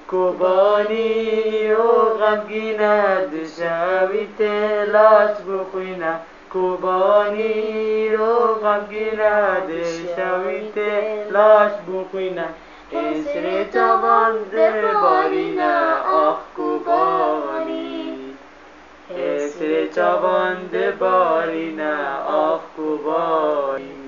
کوبانی و غمگینه دشوی تلاش بخوینه کوبانی رو غمگینه دشوی تلاش بخوینه اسر جوان در بارینه آخ کوبانی اسر جوان در بارینه آخ کوبانی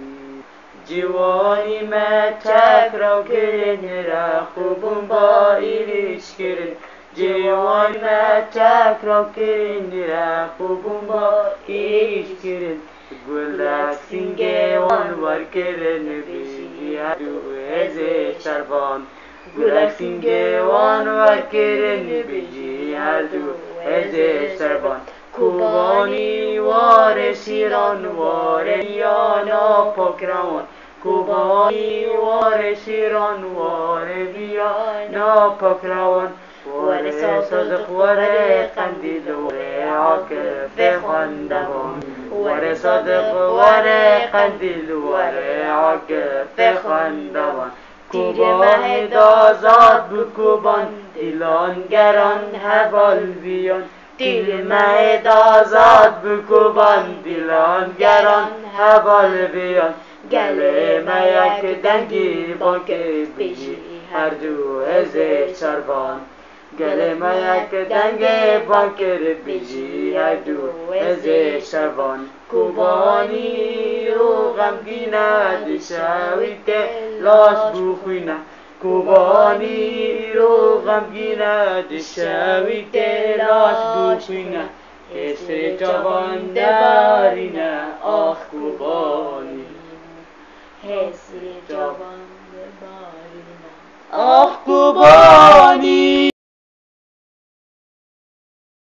جوانی ما چکرو کرن را خوبم با ایریش کرن جوانی ما چکرو کرن را خوبم با ایریش کرن گلک سینگه وانور کرن بیشی هدو از شربان گلک سینگه وانور کرن بیشی هدو از شربان کوبانی وار شیران وار بیانا پاکروان کوبانی وار شیران وار بیانا پاکروان وار صادق وار قندیل وار عاکف خواندوان وار صادق وار قندیل وار عاکف خواندوان کوبانی دازاد بکوبان دیلان گران حوال بیان دیل مهد آزاد بکوبان دیلان گران حوال بیان گله یک دنگی بانک بیشی هر دو از شربان گله یک دنگی بانک بیشی هر دو از شربان کوبانی و غمگینه دشوی تلاش بخوینه کوبانی رو غمگینه دشوی تلاش بخوینه اسر جوان دبارینه آخ کوبانی اسر جوان دبارینه آخ کوبانی